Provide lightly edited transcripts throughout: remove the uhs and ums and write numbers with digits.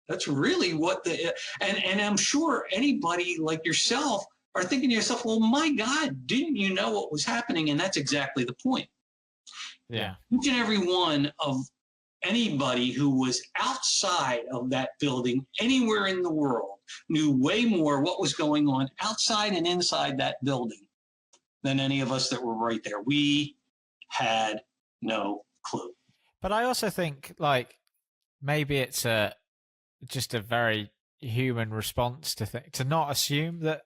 That's really what and I'm sure anybody like yourself are thinking to yourself, well, my God, didn't you know what was happening? And that's exactly the point. Yeah. Each and every one of anybody who was outside of that building anywhere in the world knew way more what was going on outside and inside that building than any of us that were right there. We had no clue. But I also think, like, maybe it's just a very human response to not assume that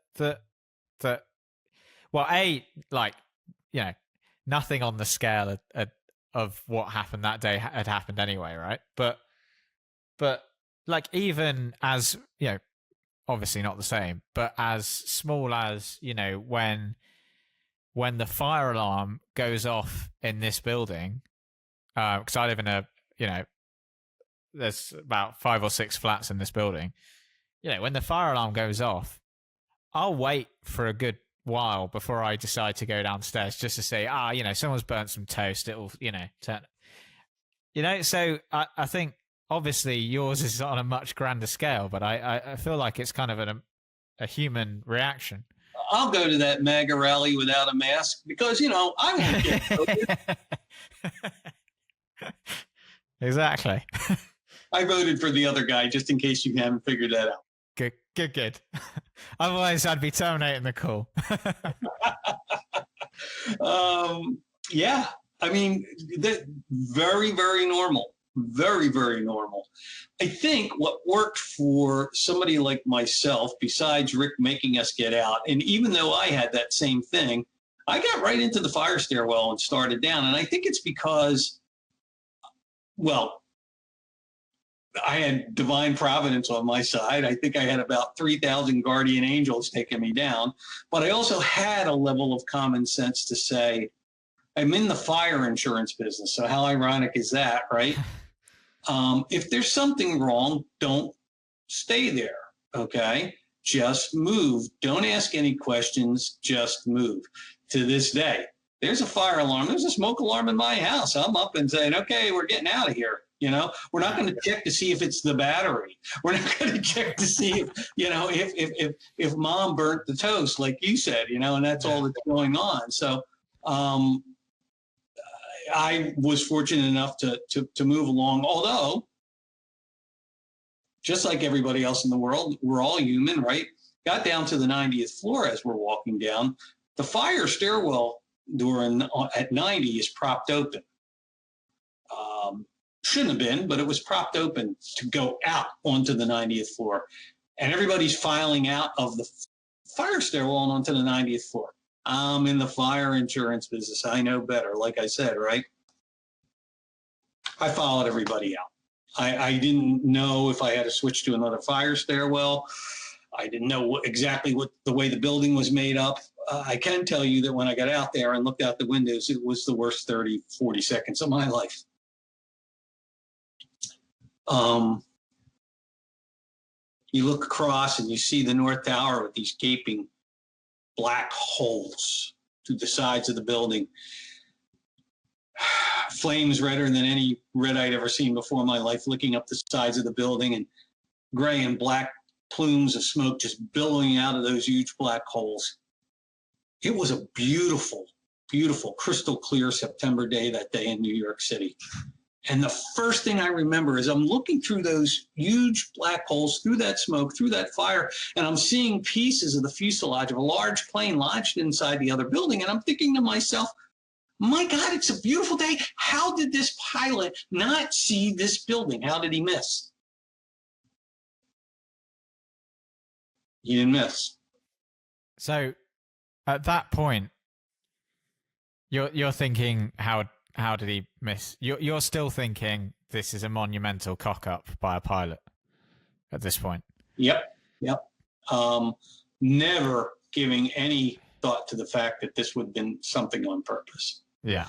well, like, you know, nothing on the scale of what happened that day had happened anyway, right? But like, even as, you know, obviously not the same, but as small as, you know, when the fire alarm goes off in this building, because I live in a, you know, there's about 5 or 6 flats in this building. You know, when the fire alarm goes off, I'll wait for a good while before I decide to go downstairs, just to say, you know, someone's burnt some toast. It'll, you know, turn. You know, so I think obviously yours is on a much grander scale, but I feel like it's kind of a human reaction. I'll go to that MAGA rally without a mask because, you know, I won't get COVID. Exactly. I voted for the other guy just in case you haven't figured that out. Good. Otherwise, I'd be terminating the call. Yeah, I mean, very, very normal. Very, very normal. I think what worked for somebody like myself, besides Rick making us get out, and even though I had that same thing, I got right into the fire stairwell and started down. And I think it's because, well, I had divine providence on my side. I think I had about 3,000 guardian angels taking me down. But I also had a level of common sense to say, I'm in the fire insurance business. So how ironic is that, right? If there's something wrong, don't stay there, okay? Just move. Don't ask any questions. Just move. To this day, there's a fire alarm. There's a smoke alarm in my house. I'm up and saying, okay, we're getting out of here. You know, we're not going to check to see if it's the battery. We're not going to check to see if, you know, if mom burnt the toast, like you said, you know, and that's all that's going on. So I was fortunate enough to move along, although just like everybody else in the world, we're all human, right? Got down to the 90th floor as we're walking down. The fire stairwell door at 90 is propped open. Shouldn't have been, but it was propped open to go out onto the 90th floor. And everybody's filing out of the fire stairwell and onto the 90th floor. I'm in the fire insurance business. I know better, like I said, right? I followed everybody out. I didn't know if I had to switch to another fire stairwell. I didn't know exactly what the way the building was made up. I can tell you that when I got out there and looked out the windows, it was the worst 30, 40 seconds of my life. You look across and you see the North Tower with these gaping black holes through the sides of the building. Flames redder than any red I'd ever seen before in my life, licking up the sides of the building, and gray and black plumes of smoke just billowing out of those huge black holes. It was a beautiful, beautiful, crystal clear September day that day in New York City. And the first thing I remember is I'm looking through those huge black holes, through that smoke, through that fire, and I'm seeing pieces of the fuselage of a large plane lodged inside the other building. And I'm thinking to myself, my God, it's a beautiful day. How did this pilot not see this building? How did he miss? He didn't miss. So at that point, you're thinking, how did he miss? You're still thinking this is a monumental cock up by a pilot at this point. Yep. Never giving any thought to the fact that this would have been something on purpose.